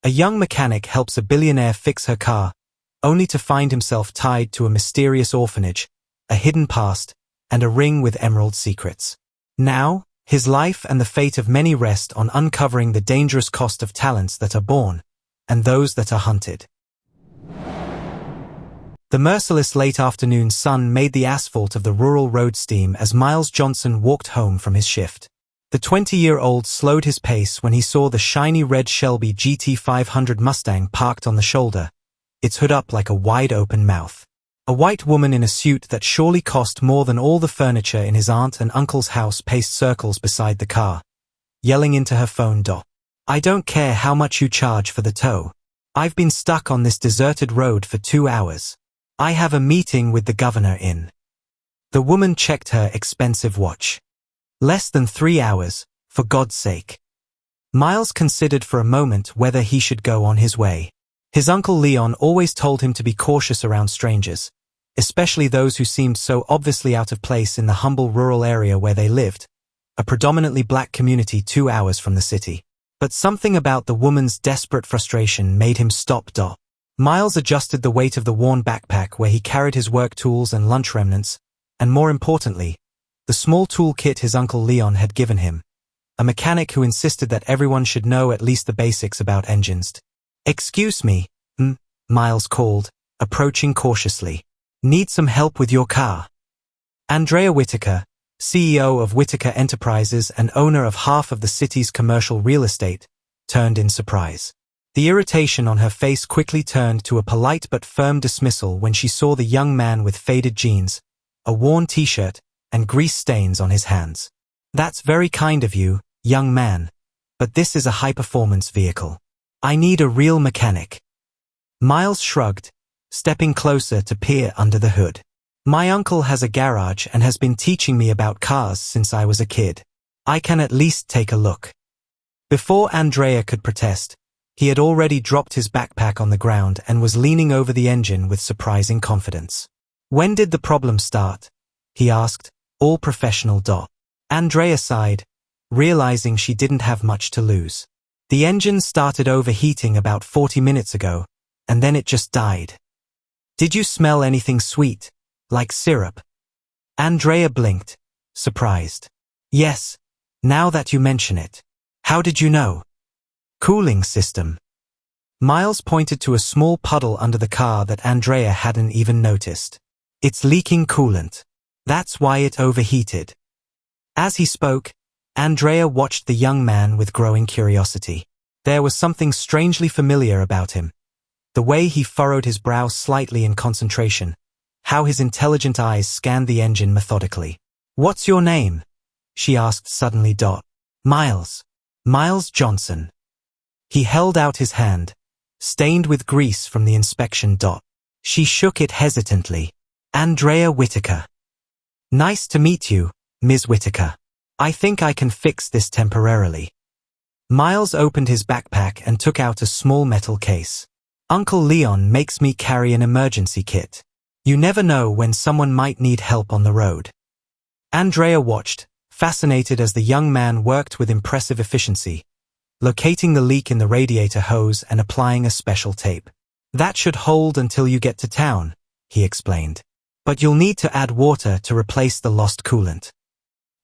A young mechanic helps a billionaire fix her car, only to find himself tied to a mysterious orphanage, a hidden past, and a ring with emerald secrets. Now, his life and the fate of many rest on uncovering the dangerous cost of talents that are born, and those that are hunted. The merciless late afternoon sun made the asphalt of the rural road steam as Miles Johnson walked home from his shift. The 20-year-old slowed his pace when he saw the shiny red Shelby GT500 Mustang parked on the shoulder, its hood up like a wide-open mouth. A white woman in a suit that surely cost more than all the furniture in his aunt and uncle's house paced circles beside the car, yelling into her phone, "I don't care how much you charge for the tow. I've been stuck on this deserted road for 2 hours. I have a meeting with the governor in." The woman checked her expensive watch. Less than 3 hours, for God's sake. Miles considered for a moment whether he should go on his way. His uncle Leon always told him to be cautious around strangers, especially those who seemed so obviously out of place in the humble rural area where they lived, a predominantly black community 2 hours from the city. But something about the woman's desperate frustration made him stop. Miles adjusted the weight of the worn backpack where he carried his work tools and lunch remnants, and more importantly, the small toolkit his uncle Leon had given him, a mechanic who insisted that everyone should know at least the basics about engines. "Excuse me," Miles called, approaching cautiously. "Need some help with your car?" Andrea Whitaker, CEO of Whitaker Enterprises and owner of half of the city's commercial real estate, turned in surprise. The irritation on her face quickly turned to a polite but firm dismissal when she saw the young man with faded jeans, a worn t-shirt, and grease stains on his hands. "That's very kind of you, young man, but this is a high-performance vehicle. I need a real mechanic." Miles shrugged, stepping closer to peer under the hood. "My uncle has a garage and has been teaching me about cars since I was a kid. I can at least take a look." Before Andrea could protest, he had already dropped his backpack on the ground and was leaning over the engine with surprising confidence. "When did the problem start?" he asked, all professional. Andrea sighed, realizing she didn't have much to lose. "The engine started overheating about 40 minutes ago, and then it just died." "Did you smell anything sweet, like syrup?" Andrea blinked, surprised. "Yes, now that you mention it. How did you know?" "Cooling system." Miles pointed to a small puddle under the car that Andrea hadn't even noticed. "It's leaking coolant. That's why it overheated." As he spoke, Andrea watched the young man with growing curiosity. There was something strangely familiar about him. The way he furrowed his brow slightly in concentration, how his intelligent eyes scanned the engine methodically. "What's your name?" she asked suddenly. "Miles. Miles Johnson." He held out his hand, stained with grease from the inspection. She shook it hesitantly. "Andrea Whitaker." "Nice to meet you, Ms. Whitaker. I think I can fix this temporarily." Miles opened his backpack and took out a small metal case. "Uncle Leon makes me carry an emergency kit. You never know when someone might need help on the road." Andrea watched, fascinated as the young man worked with impressive efficiency, locating the leak in the radiator hose and applying a special tape. "That should hold until you get to town," he explained. "But you'll need to add water to replace the lost coolant."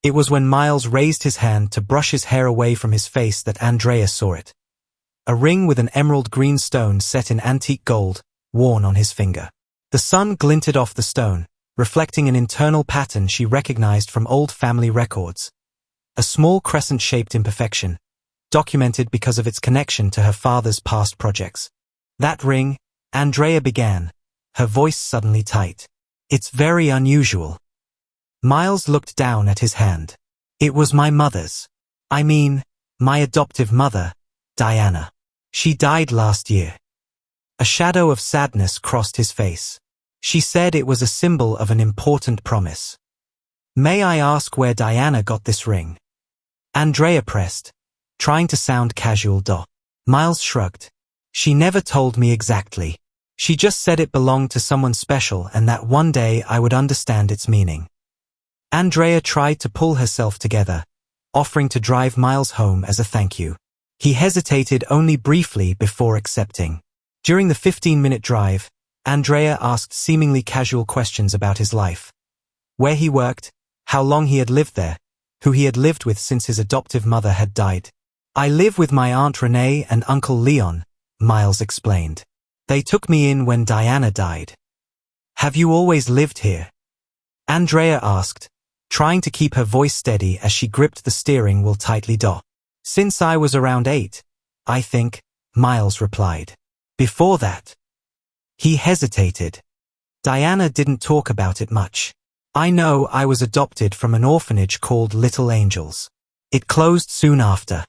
It was when Miles raised his hand to brush his hair away from his face that Andrea saw it. A ring with an emerald green stone set in antique gold, worn on his finger. The sun glinted off the stone, reflecting an internal pattern she recognized from old family records. A small crescent-shaped imperfection, documented because of its connection to her father's past projects. "That ring," Andrea began, her voice suddenly tight. "It's very unusual." Miles looked down at his hand. "It was my mother's. I mean, my adoptive mother, Diana. She died last year." A shadow of sadness crossed his face. "She said it was a symbol of an important promise." "May I ask where Diana got this ring?" Andrea pressed, trying to sound casual. Miles shrugged. "She never told me exactly. She just said it belonged to someone special and that one day I would understand its meaning." Andrea tried to pull herself together, offering to drive Miles home as a thank you. He hesitated only briefly before accepting. During the 15-minute drive, Andrea asked seemingly casual questions about his life. Where he worked, how long he had lived there, who he had lived with since his adoptive mother had died. I live with my Aunt Renee and Uncle Leon, Miles explained. They took me in when Diana died. Have you always lived here? Andrea asked, trying to keep her voice steady as she gripped the steering wheel tightly. Since I was around 8, I think, Miles replied. Before that? He hesitated. Diana didn't talk about it much. I know I was adopted from an orphanage called Little Angels. It closed soon after.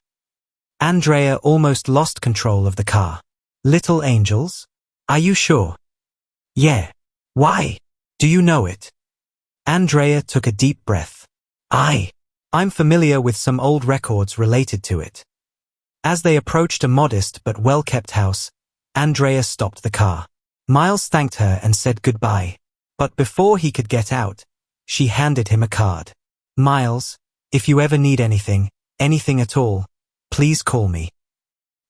Andrea almost lost control of the car. Little Angels? Are you sure? Yeah. Why? Do you know it? Andrea took a deep breath. I'm familiar with some old records related to it. As they approached a modest but well-kept house, Andrea stopped the car. Miles thanked her and said goodbye. But before he could get out, she handed him a card. Miles, if you ever need anything at all, please call me.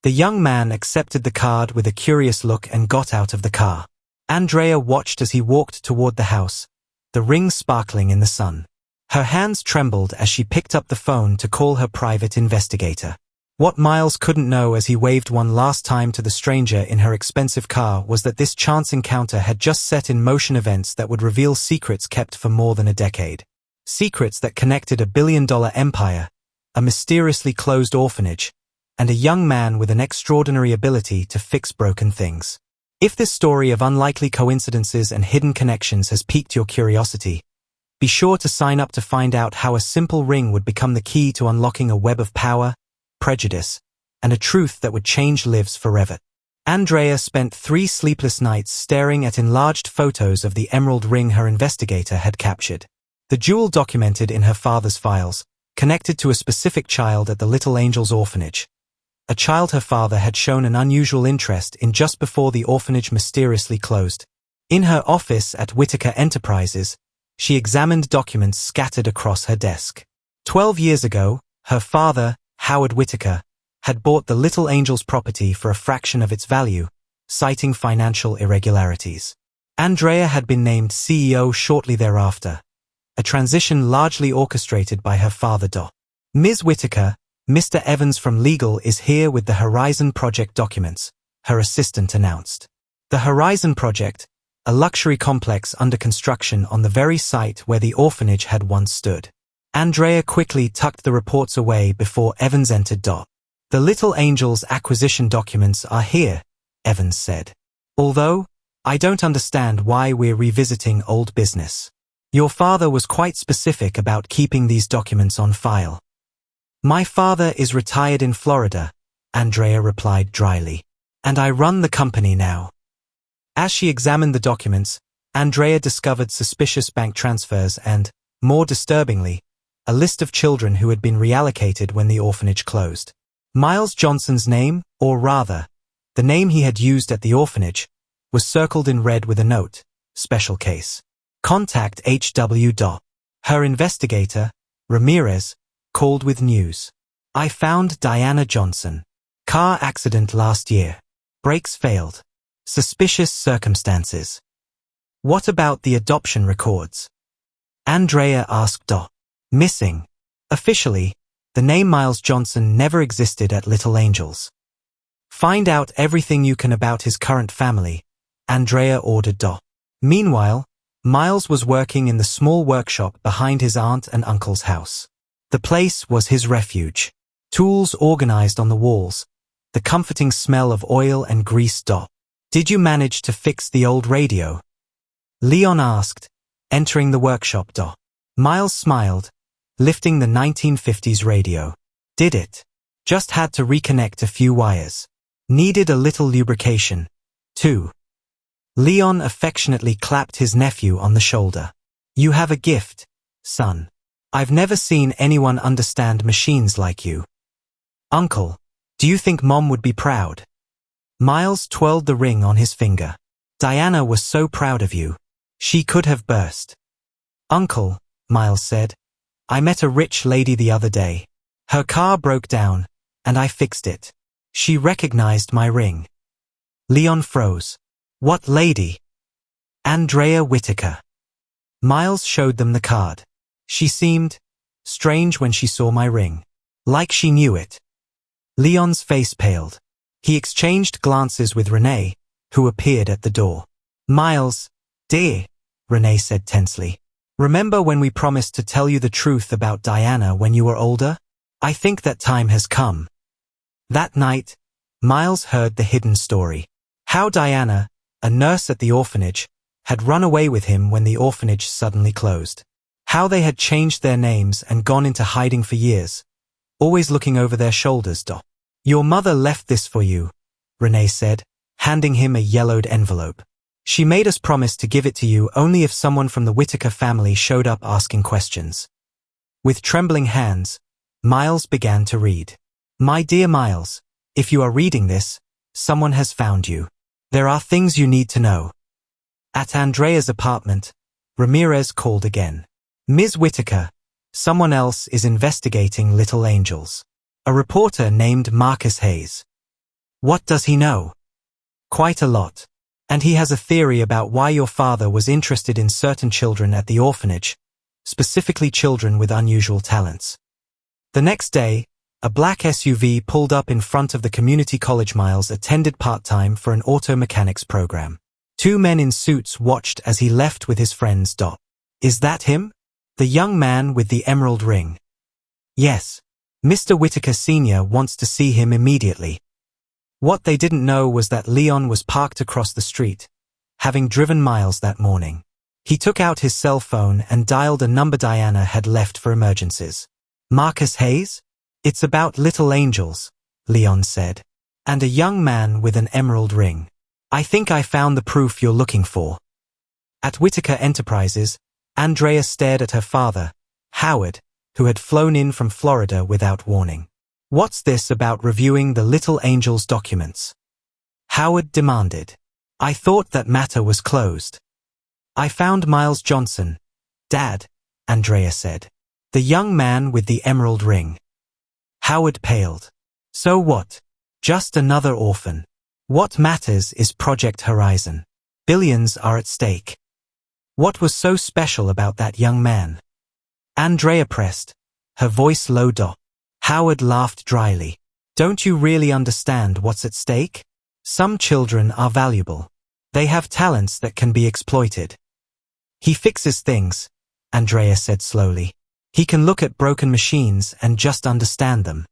The young man accepted the card with a curious look and got out of the car. Andrea watched as he walked toward the house, the ring sparkling in the sun. Her hands trembled as she picked up the phone to call her private investigator. What Miles couldn't know as he waved one last time to the stranger in her expensive car was that this chance encounter had just set in motion events that would reveal secrets kept for more than a decade. Secrets that connected a billion-dollar empire, a mysteriously closed orphanage, and a young man with an extraordinary ability to fix broken things. If this story of unlikely coincidences and hidden connections has piqued your curiosity, be sure to sign up to find out how a simple ring would become the key to unlocking a web of power, prejudice, and a truth that would change lives forever. Andrea spent 3 sleepless nights staring at enlarged photos of the emerald ring her investigator had captured. The jewel documented in her father's files, connected to a specific child at the Little Angels orphanage. A child her father had shown an unusual interest in just before the orphanage mysteriously closed. In her office at Whitaker Enterprises, she examined documents scattered across her desk. 12 years ago, her father, Howard Whitaker, had bought the Little Angels property for a fraction of its value, citing financial irregularities. Andrea had been named CEO shortly thereafter, a transition largely orchestrated by her father. Ms. Whitaker, Mr. Evans from Legal is here with the Horizon Project documents, her assistant announced. The Horizon Project, a luxury complex under construction on the very site where the orphanage had once stood. Andrea quickly tucked the reports away before Evans entered. The Little Angels acquisition documents are here, Evans said. Although, I don't understand why we're revisiting old business. Your father was quite specific about keeping these documents on file. My father is retired in Florida, Andrea replied dryly. And I run the company now. As she examined the documents, Andrea discovered suspicious bank transfers and, more disturbingly, a list of children who had been reallocated when the orphanage closed. Miles Johnson's name, or rather, the name he had used at the orphanage, was circled in red with a note, special case. Contact HW. Her investigator, Ramirez, called with news. I found Diana Johnson. Car accident last year. Brakes failed. Suspicious circumstances. What about the adoption records? Andrea asked. Missing. Officially, the name Miles Johnson never existed at Little Angels. Find out everything you can about his current family, Andrea ordered. Meanwhile, Miles was working in the small workshop behind his aunt and uncle's house. The place was his refuge. Tools organized on the walls, the comforting smell of oil and grease. Did you manage to fix the old radio? Leon asked, entering the workshop. Miles smiled, lifting the 1950s radio. Did it? Just had to reconnect a few wires. Needed a little lubrication, too. Leon affectionately clapped his nephew on the shoulder. You have a gift, son. I've never seen anyone understand machines like you. Uncle, do you think Mom would be proud? Miles twirled the ring on his finger. Diana was so proud of you. She could have burst. Uncle, Miles said, I met a rich lady the other day. Her car broke down, and I fixed it. She recognized my ring. Leon froze. What lady? Andrea Whitaker. Miles showed them the card. She seemed strange when she saw my ring. Like she knew it. Leon's face paled. He exchanged glances with Renee, who appeared at the door. Miles, dear, Renee said tensely. Remember when we promised to tell you the truth about Diana when you were older? I think that time has come. That night, Miles heard the hidden story. How Diana, a nurse at the orphanage, had run away with him when the orphanage suddenly closed. How they had changed their names and gone into hiding for years, always looking over their shoulders. Your mother left this for you, Renee said, handing him a yellowed envelope. She made us promise to give it to you only if someone from the Whitaker family showed up asking questions. With trembling hands, Miles began to read. My dear Miles, if you are reading this, someone has found you. There are things you need to know. At Andrea's apartment, Ramirez called again. Ms. Whitaker, someone else is investigating little angels. A reporter named Marcus Hayes. What does he know? Quite a lot. And he has a theory about why your father was interested in certain children at the orphanage, specifically children with unusual talents. The next day, a black SUV pulled up in front of the community college Miles attended part-time for an auto mechanics program. Two men in suits watched as he left with his friends. Is that him? The young man with the emerald ring. Yes. Mr. Whitaker Sr. wants to see him immediately. What they didn't know was that Leon was parked across the street, having driven Miles that morning. He took out his cell phone and dialed a number Diana had left for emergencies. Marcus Hayes? It's about little angels, Leon said. And a young man with an emerald ring. I think I found the proof you're looking for. At Whitaker Enterprises, Andrea stared at her father, Howard, who had flown in from Florida without warning. What's this about reviewing the little angel's documents? Howard demanded. I thought that matter was closed. I found Miles Johnson, Dad, Andrea said. The young man with the emerald ring. Howard paled. So what? Just another orphan. What matters is Project Horizon. Billions are at stake. What was so special about that young man? Andrea pressed, her voice low. Howard laughed dryly. Don't you really understand what's at stake? Some children are valuable. They have talents that can be exploited. He fixes things, Andrea said slowly. He can look at broken machines and just understand them.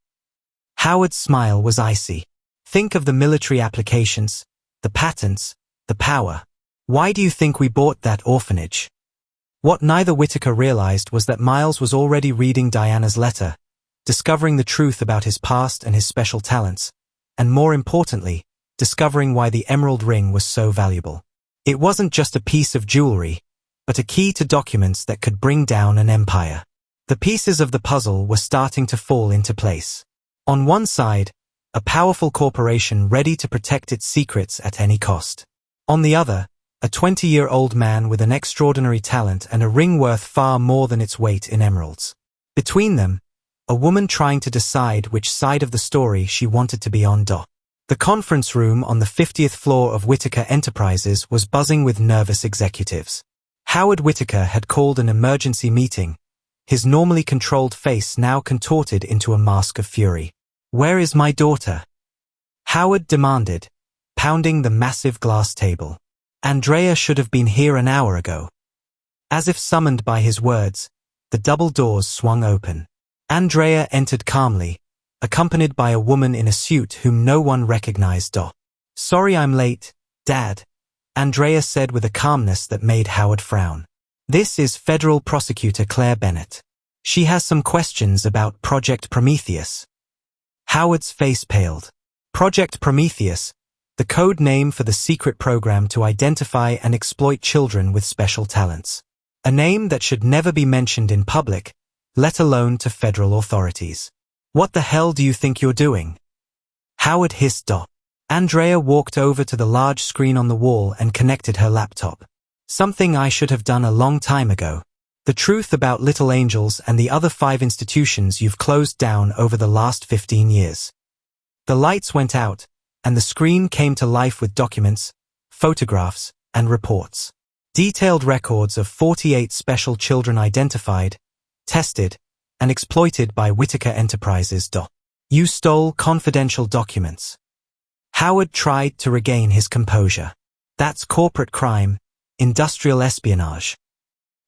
Howard's smile was icy. Think of the military applications, the patents, the power. Why do you think we bought that orphanage? What neither Whitaker realized was that Miles was already reading Diana's letter, discovering the truth about his past and his special talents, and more importantly, discovering why the emerald ring was so valuable. It wasn't just a piece of jewelry, but a key to documents that could bring down an empire. The pieces of the puzzle were starting to fall into place. On one side, a powerful corporation ready to protect its secrets at any cost. On the other, a 20-year-old man with an extraordinary talent and a ring worth far more than its weight in emeralds. Between them, a woman trying to decide which side of the story she wanted to be on. The conference room on the 50th floor of Whitaker Enterprises was buzzing with nervous executives. Howard Whitaker had called an emergency meeting, his normally controlled face now contorted into a mask of fury. Where is my daughter? Howard demanded, pounding the massive glass table. Andrea should have been here an hour ago. As if summoned by his words, the double doors swung open. Andrea entered calmly, accompanied by a woman in a suit whom no one recognized. Sorry I'm late, Dad, Andrea said with a calmness that made Howard frown. This is Federal Prosecutor Claire Bennett. She has some questions about Project Prometheus. Howard's face paled. Project Prometheus, the code name for the secret program to identify and exploit children with special talents. A name that should never be mentioned in public, let alone to federal authorities. What the hell do you think you're doing? Howard hissed. Andrea walked over to the large screen on the wall and connected her laptop. Something I should have done a long time ago. The truth about Little Angels and the other 5 institutions you've closed down over the last 15 years. The lights went out, and the screen came to life with documents, photographs, and reports. Detailed records of 48 special children identified, tested, and exploited by Whitaker Enterprises. You stole confidential documents. Howard tried to regain his composure. That's corporate crime, industrial espionage.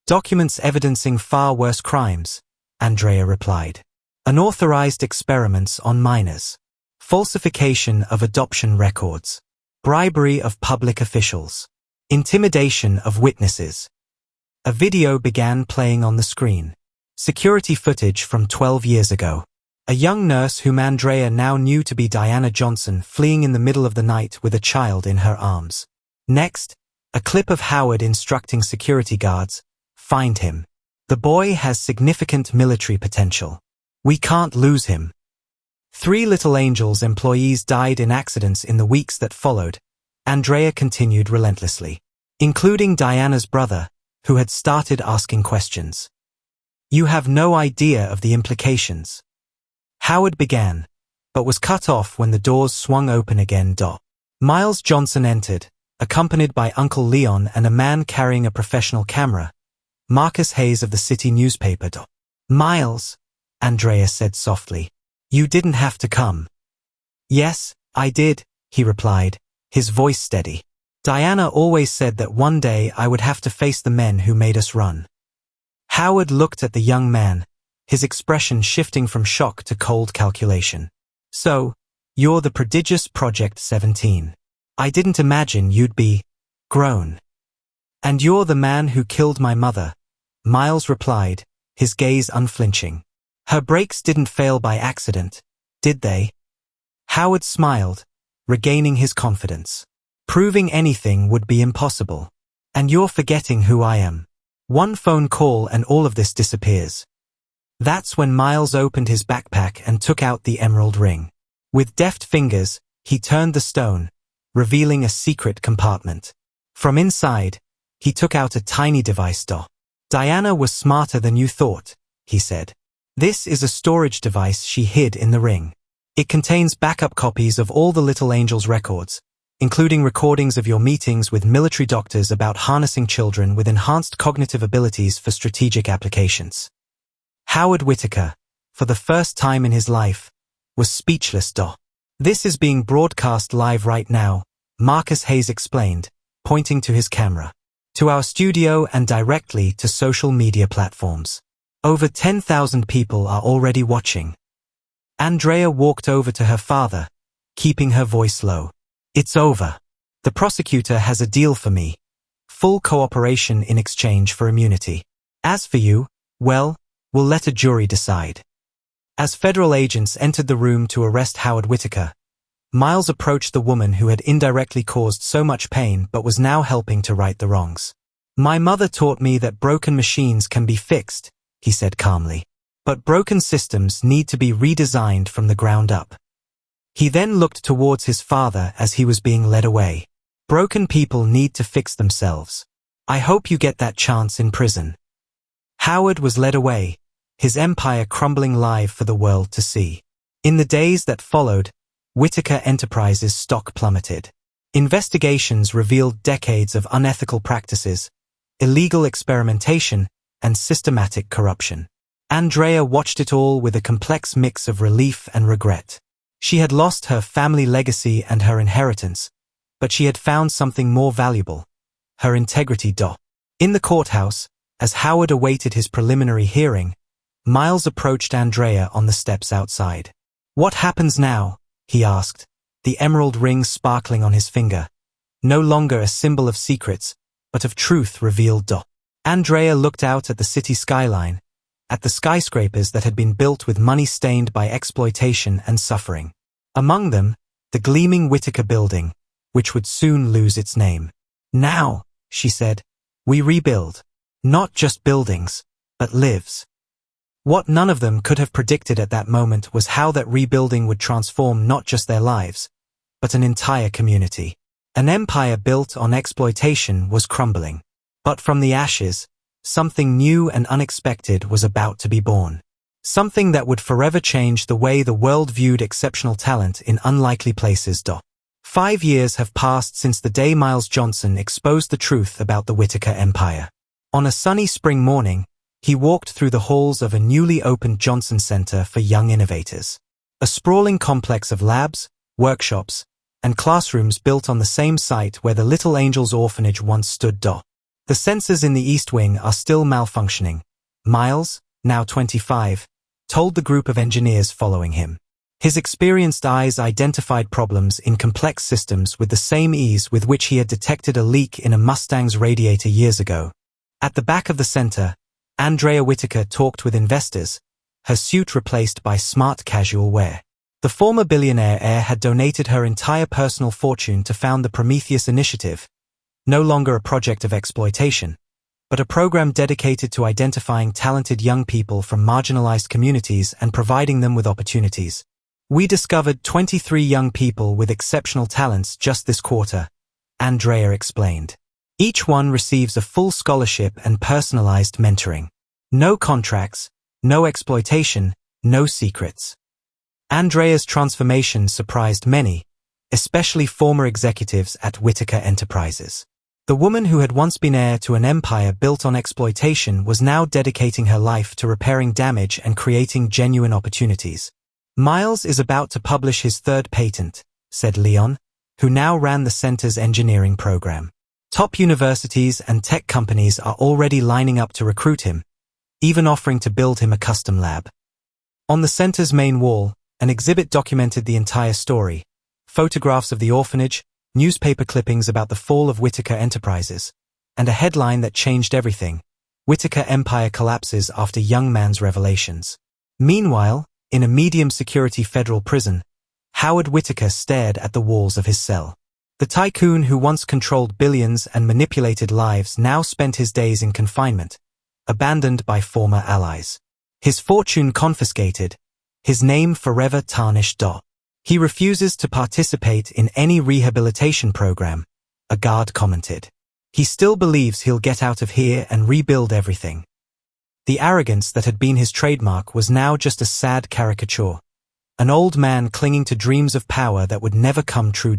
Documents evidencing far worse crimes, Andrea replied. Unauthorized experiments on minors. Falsification of adoption records. Bribery of public officials. Intimidation of witnesses. A video began playing on the screen. Security footage from 12 years ago. A young nurse whom Andrea now knew to be Diana Johnson fleeing in the middle of the night with a child in her arms. Next, a clip of Howard instructing security guards, "Find him. The boy has significant military potential. We can't lose him." 3 Little Angels employees died in accidents in the weeks that followed, Andrea continued relentlessly, including Diana's brother, who had started asking questions. You have no idea of the implications. Howard began, but was cut off when the doors swung open again. Miles Johnson entered, accompanied by Uncle Leon and a man carrying a professional camera, Marcus Hayes of the city newspaper. Miles, Andrea said softly, you didn't have to come. Yes, I did, he replied, his voice steady. Diana always said that one day I would have to face the men who made us run. Howard looked at the young man, his expression shifting from shock to cold calculation. So, you're the prodigious Project 17. I didn't imagine you'd be grown. And you're the man who killed my mother, Miles replied, his gaze unflinching. Her brakes didn't fail by accident, did they? Howard smiled, regaining his confidence. Proving anything would be impossible. And you're forgetting who I am. One phone call and all of this disappears. That's when Miles opened his backpack and took out the emerald ring. With deft fingers, he turned the stone, revealing a secret compartment. From inside, he took out a tiny device. Diana was smarter than you thought, he said. This is a storage device she hid in the ring. It contains backup copies of all the Little Angels records, including recordings of your meetings with military doctors about harnessing children with enhanced cognitive abilities for strategic applications. Howard Whitaker, for the first time in his life, was speechless. This is being broadcast live right now, Marcus Hayes explained, pointing to his camera. To our studio and directly to social media platforms. Over 10,000 people are already watching. Andrea walked over to her father, keeping her voice low. It's over. The prosecutor has a deal for me. Full cooperation in exchange for immunity. As for you, well, we'll let a jury decide. As federal agents entered the room to arrest Howard Whitaker, Miles approached the woman who had indirectly caused so much pain but was now helping to right the wrongs. My mother taught me that broken machines can be fixed, he said calmly. But broken systems need to be redesigned from the ground up. He then looked towards his father as he was being led away. Broken people need to fix themselves. I hope you get that chance in prison. Howard was led away, his empire crumbling live for the world to see. In the days that followed, Whitaker Enterprises' stock plummeted. Investigations revealed decades of unethical practices, illegal experimentation, and systematic corruption. Andrea watched it all with a complex mix of relief and regret. She had lost her family legacy and her inheritance, but she had found something more valuable, her integrity. In the courthouse, as Howard awaited his preliminary hearing, Miles approached Andrea on the steps outside. What happens now? He asked, the emerald ring sparkling on his finger, no longer a symbol of secrets, but of truth revealed. Andrea looked out at the city skyline, at the skyscrapers that had been built with money stained by exploitation and suffering. Among them, the gleaming Whitaker building, which would soon lose its name. Now, she said, we rebuild. Not just buildings, but lives. What none of them could have predicted at that moment was how that rebuilding would transform not just their lives, but an entire community. An empire built on exploitation was crumbling. But from the ashes, something new and unexpected was about to be born. Something that would forever change the way the world viewed exceptional talent in unlikely places. 5 years have passed since the day Miles Johnson exposed the truth about the Whitaker empire. On a sunny spring morning, he walked through the halls of a newly opened Johnson Center for Young Innovators. A sprawling complex of labs, workshops, and classrooms built on the same site where the Little Angels Orphanage once stood. The sensors in the East Wing are still malfunctioning, Miles, now 25, told the group of engineers following him. His experienced eyes identified problems in complex systems with the same ease with which he had detected a leak in a Mustang's radiator years ago. At the back of the center, Andrea Whitaker talked with investors, her suit replaced by smart casual wear. The former billionaire heir had donated her entire personal fortune to found the Prometheus Initiative, no longer a project of exploitation, but a program dedicated to identifying talented young people from marginalized communities and providing them with opportunities. We discovered 23 young people with exceptional talents just this quarter, Andrea explained. Each one receives a full scholarship and personalized mentoring. No contracts, no exploitation, no secrets. Andrea's transformation surprised many, especially former executives at Whitaker Enterprises. The woman who had once been heir to an empire built on exploitation was now dedicating her life to repairing damage and creating genuine opportunities. Miles is about to publish his third patent, said Leon, who now ran the center's engineering program. Top universities and tech companies are already lining up to recruit him, even offering to build him a custom lab. On the center's main wall, an exhibit documented the entire story. Photographs of the orphanage, newspaper clippings about the fall of Whitaker Enterprises, and a headline that changed everything: Whitaker Empire collapses after young man's revelations. Meanwhile, in a medium-security federal prison, Howard Whitaker stared at the walls of his cell. The tycoon who once controlled billions and manipulated lives now spent his days in confinement, abandoned by former allies. His fortune confiscated, his name forever tarnished. He refuses to participate in any rehabilitation program, a guard commented. He still believes he'll get out of here and rebuild everything. The arrogance that had been his trademark was now just a sad caricature, an old man clinging to dreams of power that would never come true.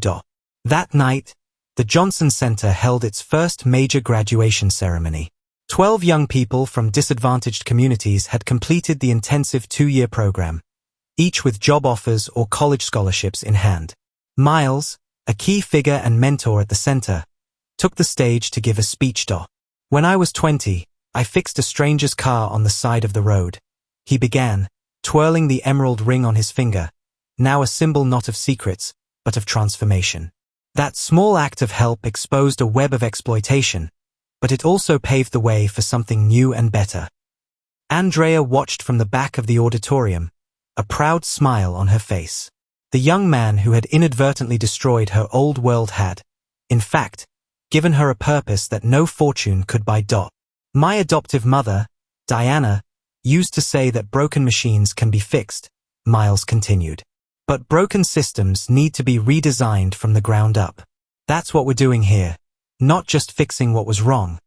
That night, the Johnson Center held its first major graduation ceremony. 12 young people from disadvantaged communities had completed the intensive 2-year program, each with job offers or college scholarships in hand. Miles, a key figure and mentor at the center, took the stage to give a speech. When I was 20, I fixed a stranger's car on the side of the road, he began, twirling the emerald ring on his finger, now a symbol not of secrets, but of transformation. That small act of help exposed a web of exploitation, but it also paved the way for something new and better. Andrea watched from the back of the auditorium, a proud smile on her face. The young man who had inadvertently destroyed her old world had, in fact, given her a purpose that no fortune could buy. My adoptive mother, Diana, used to say that broken machines can be fixed, Miles continued. But broken systems need to be redesigned from the ground up. That's what we're doing here. Not just fixing what was wrong,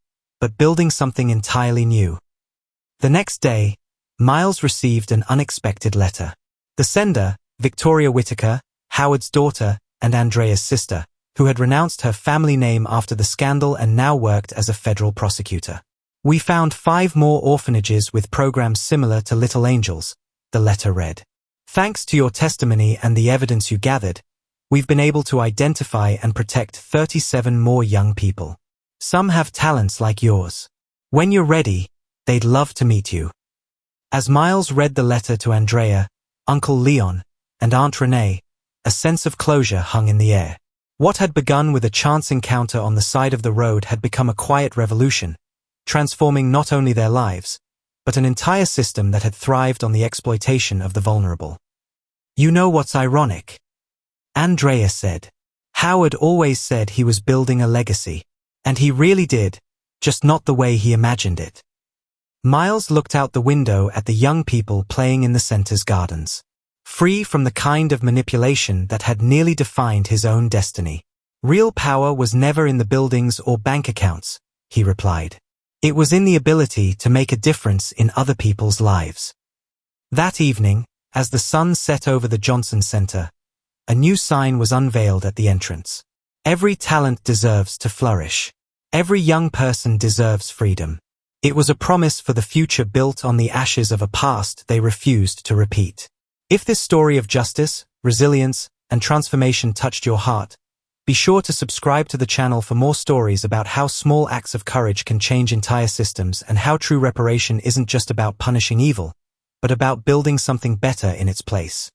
but building something entirely new. The next day, Miles received an unexpected letter. The sender, Victoria Whitaker, Howard's daughter and Andrea's sister, who had renounced her family name after the scandal and now worked as a federal prosecutor. We found 5 more orphanages with programs similar to Little Angels, the letter read. Thanks to your testimony and the evidence you gathered, we've been able to identify and protect 37 more young people. Some have talents like yours. When you're ready, they'd love to meet you. As Miles read the letter to Andrea, Uncle Leon, and Aunt Renee, a sense of closure hung in the air. What had begun with a chance encounter on the side of the road had become a quiet revolution, transforming not only their lives, but an entire system that had thrived on the exploitation of the vulnerable. You know what's ironic? Andrea said. Howard always said he was building a legacy. And he really did, just not the way he imagined it. Miles looked out the window at the young people playing in the center's gardens, free from the kind of manipulation that had nearly defined his own destiny. Real power was never in the buildings or bank accounts, he replied. It was in the ability to make a difference in other people's lives. That evening, as the sun set over the Johnson Center, a new sign was unveiled at the entrance. Every talent deserves to flourish. Every young person deserves freedom. It was a promise for the future built on the ashes of a past they refused to repeat. If this story of justice, resilience, and transformation touched your heart, be sure to subscribe to the channel for more stories about how small acts of courage can change entire systems and how true reparation isn't just about punishing evil, but about building something better in its place.